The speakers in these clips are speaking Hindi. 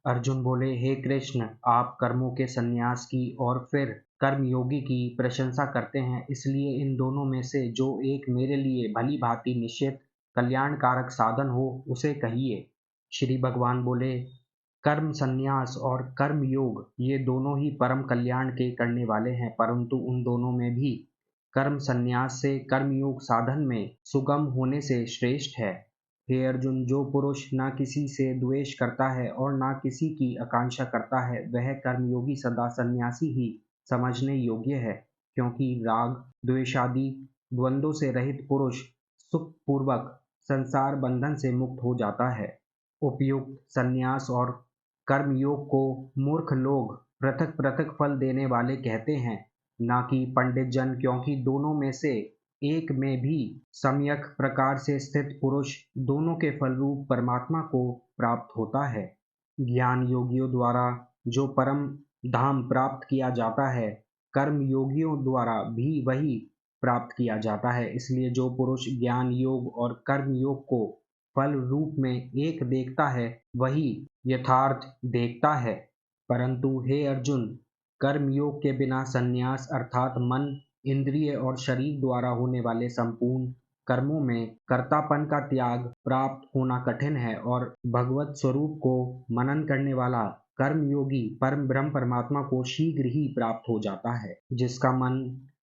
अर्जुन बोले, हे कृष्ण, आप कर्मों के संन्यास की और फिर कर्मयोगी की प्रशंसा करते हैं, इसलिए इन दोनों में से जो एक मेरे लिए भली भांति निश्चित कल्याणकारक साधन हो उसे कहिए। श्री भगवान बोले, कर्म संन्यास और कर्म योग ये दोनों ही परम कल्याण के करने वाले हैं, परंतु उन दोनों में भी कर्म संन्यास से कर्मयोग साधन में सुगम होने से श्रेष्ठ है। हे अर्जुन, जो पुरुष न किसी से द्वेष करता है और न किसी की आकांक्षा करता है, वह कर्मयोगी सदा सन्यासी ही समझने योग्य है, क्योंकि राग द्वेषादि द्वंद्वों से रहित पुरुष सुखपूर्वक संसार बंधन से मुक्त हो जाता है। उपयुक्त संन्यास और कर्मयोग को मूर्ख लोग पृथक पृथक फल देने वाले कहते हैं, ना कि पंडित जन, क्योंकि दोनों में से एक में भी सम्यक प्रकार से स्थित पुरुष दोनों के फलरूप परमात्मा को प्राप्त होता है। ज्ञान योगियों द्वारा जो परम धाम प्राप्त किया जाता है, कर्म योगियों द्वारा भी वही प्राप्त किया जाता है। इसलिए जो पुरुष ज्ञान योग और कर्म योग को फल रूप में एक देखता है, वही यथार्थ देखता है। परंतु हे अर्जुन, कर्मयोग के बिना संन्यास अर्थात मन, इंद्रिय और शरीर द्वारा होने वाले संपूर्ण कर्मों में कर्तापन का त्याग प्राप्त होना कठिन है, और भगवत स्वरूप को मनन करने वाला कर्मयोगी परम ब्रह्म परमात्मा को शीघ्र ही प्राप्त हो जाता है। जिसका मन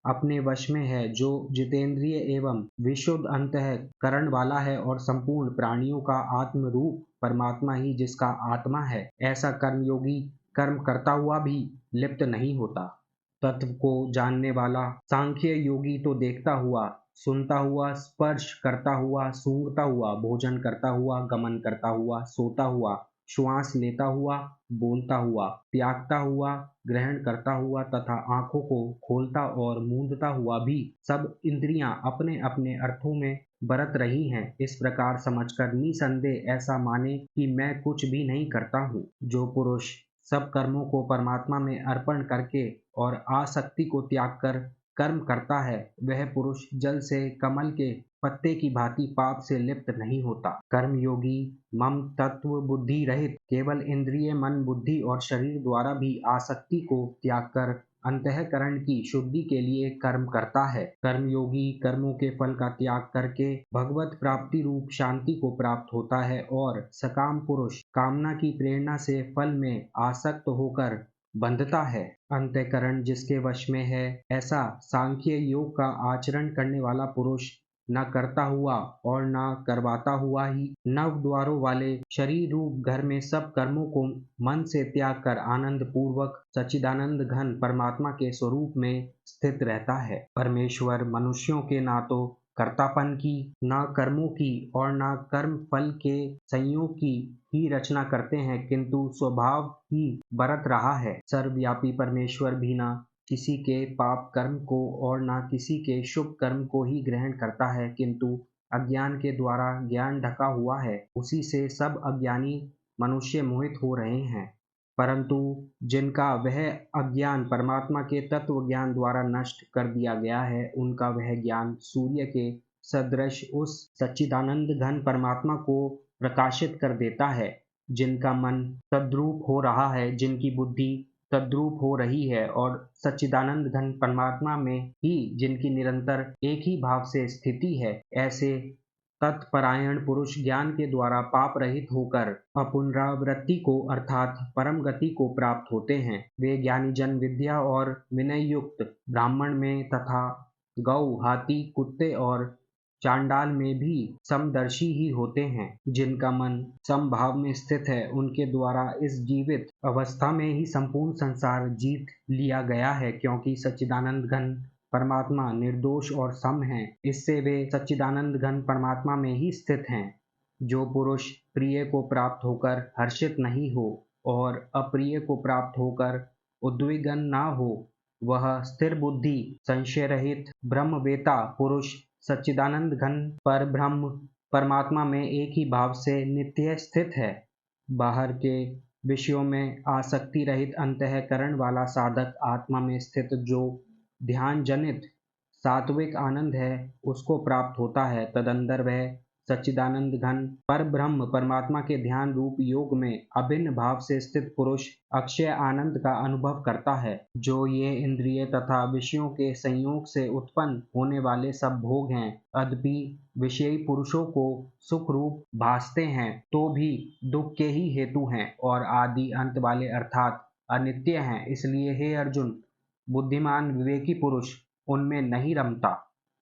अपने वश में है, जो जितेंद्रिय एवं विशुद्ध अंतःकरण वाला है, और संपूर्ण प्राणियों का आत्म रूप परमात्मा ही जिसका आत्मा है, ऐसा कर्मयोगी कर्म करता हुआ भी लिप्त नहीं होता। तत्व को जानने वाला सांख्य योगी तो देखता हुआ, सुनता हुआ, स्पर्श करता हुआ, सूंघता हुआ, भोजन करता हुआ, गमन करता हुआ, सोता हुआ, श्वास लेता हुआ, बोलता हुआ, त्यागता हुआ, ग्रहण करता हुआ तथा आंखों को खोलता और मूंदता हुआ भी सब इंद्रियां अपने अपने अर्थों में बरत रही हैं, इस प्रकार समझकर निसंदेह ऐसा माने कि मैं कुछ भी नहीं करता हूँ। जो पुरुष सब कर्मों को परमात्मा में अर्पण करके और आसक्ति को त्याग कर कर्म करता है, वह पुरुष जल से कमल के पत्ते की भांति पाप से लिप्त नहीं होता। कर्मयोगी मम तत्व बुद्धि रहित केवल इंद्रिय मन बुद्धि और शरीर द्वारा भी आसक्ति को त्याग कर अंतःकरण की शुद्धि के लिए कर्म करता है। कर्मयोगी कर्मों के फल का त्याग करके भगवत प्राप्ति रूप शांति को प्राप्त होता है, और सकाम पुरुष कामना की प्रेरणा से फल में आसक्त होकर बंधता है। अंतःकरण जिसके वश में है, ऐसा सांख्य योग का आचरण करने वाला पुरुष न करता हुआ और न करवाता हुआ ही नव द्वारों वाले शरीर रूप घर में सब कर्मों को मन से त्याग कर आनंद पूर्वक सच्चिदानंद घन परमात्मा के स्वरूप में स्थित रहता है। परमेश्वर मनुष्यों के ना तो कर्तापन की, न कर्मों की और न कर्म फल के संयोग की ही रचना करते हैं, किंतु स्वभाव ही बरत रहा है। सर्वव्यापी परमेश्वर भी न किसी के पाप कर्म को और न किसी के शुभ कर्म को ही ग्रहण करता है, किंतु अज्ञान के द्वारा ज्ञान ढका हुआ है, उसी से सब अज्ञानी मनुष्य मोहित हो रहे हैं। परंतु जिनका वह अज्ञान परमात्मा के तत्व ज्ञान द्वारा नष्ट कर दिया गया है, उनका वह ज्ञान सूर्य के सदृश उस सच्चिदानंद घन परमात्मा को प्रकाशित कर देता है। जिनका मन तद्रूप हो रहा है, जिनकी बुद्धि तद्रूप हो रही है, और सच्चिदानंद घन परमात्मा में ही जिनकी निरंतर एक ही भाव से स्थिति है, ऐसे तत्परायण पुरुष ज्ञान के द्वारा पाप रहित होकर अपुनरावृत्ति को अर्थात परम गति को प्राप्त होते हैं। वे ज्ञानी जन विद्या और विनय युक्त ब्राह्मण में तथा गौ, हाथी, कुत्ते और चांडाल में भी समदर्शी ही होते हैं। जिनका मन समभाव में स्थित है, उनके द्वारा इस जीवित अवस्था में ही संपूर्ण संसार जीत लिया गया है, क्योंकि सच्चिदानंद घन परमात्मा निर्दोष और सम है, इससे वे सच्चिदानंद घन परमात्मा में ही स्थित हैं। जो पुरुष प्रिय को प्राप्त होकर हर्षित नहीं हो और अप्रिय को प्राप्त होकर उद्विग्न ना हो, वह स्थिर बुद्धि संशय रहित ब्रह्मवेता पुरुष सच्चिदानंद घन पर ब्रह्म परमात्मा में एक ही भाव से नित्य स्थित है। बाहर के विषयों में आसक्ति रहित अंतःकरण वाला साधक आत्मा में स्थित जो ध्यान जनित सात्विक आनंद है, उसको प्राप्त होता है। तदंतर वह सच्चिदानंद घन पर ब्रह्म परमात्मा के ध्यान रूप योग में अभिन्न भाव से स्थित पुरुष अक्षय आनंद का अनुभव करता है। जो ये इंद्रिय तथा विषयों के संयोग से उत्पन्न होने वाले सब भोग हैं, यद्यपि विषयी पुरुषों को सुख रूप भासते हैं तो भी दुख के ही हेतु हैं और आदि अंत वाले अर्थात अनित्य हैं। इसलिए हे अर्जुन, बुद्धिमान विवेकी पुरुष उनमें नहीं रमता।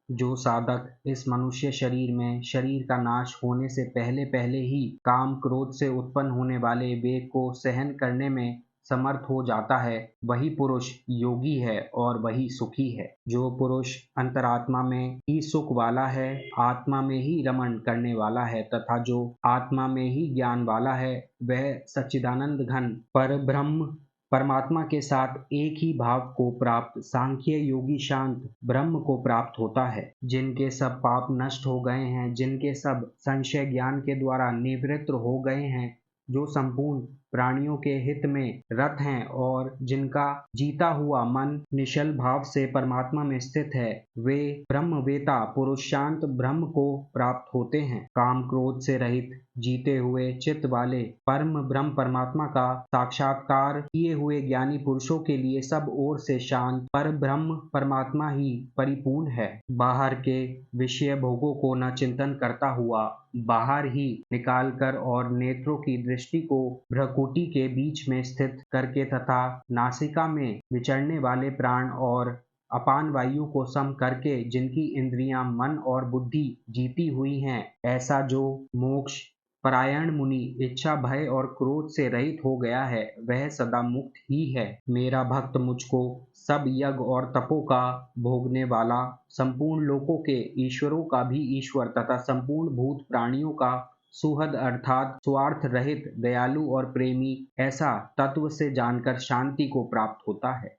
जो साधक इस मनुष्य शरीर में शरीर का नाश होने से पहले पहले ही काम क्रोध से उत्पन्न होने वाले वेग को सहन करने में समर्थ हो जाता है, वही पुरुष योगी है और वही सुखी है। जो पुरुष अंतरात्मा में ही सुख वाला है, आत्मा में ही रमण करने वाला है तथा जो आत्मा में ही ज्ञान वाला है, वह सच्चिदानंद घन पर ब्रह्म परमात्मा के साथ एक ही भाव को प्राप्त सांख्य योगी शांत ब्रह्म को प्राप्त होता है। जिनके सब पाप नष्ट हो गए हैं, जिनके सब संशय ज्ञान के द्वारा निवृत्त हो गए हैं, जो संपूर्ण प्राणियों के हित में रत हैं और जिनका जीता हुआ मन निश्चल भाव से परमात्मा में स्थित है, वे ब्रह्मवेता पुरुष शांत ब्रह्म को प्राप्त होते हैं। काम क्रोध से रहित जीते हुए चित्त वाले परम ब्रह्म परमात्मा का साक्षात्कार किए हुए ज्ञानी पुरुषों के लिए सब ओर से शांत पर ब्रह्म परमात्मा ही परिपूर्ण है। बाहर के विषय भोगों को न चिंतन करता हुआ बाहर ही निकालकर और नेत्रों की दृष्टि को भ्रकुटी के बीच में स्थित करके तथा नासिका में विचरने वाले प्राण और अपान वायु को सम करके जिनकी इंद्रियां मन और बुद्धि जीती हुई हैं, ऐसा जो मोक्ष परायण मुनि इच्छा भय और क्रोध से रहित हो गया है, वह सदा मुक्त ही है। मेरा भक्त मुझको सब यज्ञ और तपों का भोगने वाला, संपूर्ण लोकों के ईश्वरों का भी ईश्वर तथा संपूर्ण भूत प्राणियों का सुहद अर्थात स्वार्थ रहित दयालु और प्रेमी, ऐसा तत्व से जानकर शांति को प्राप्त होता है।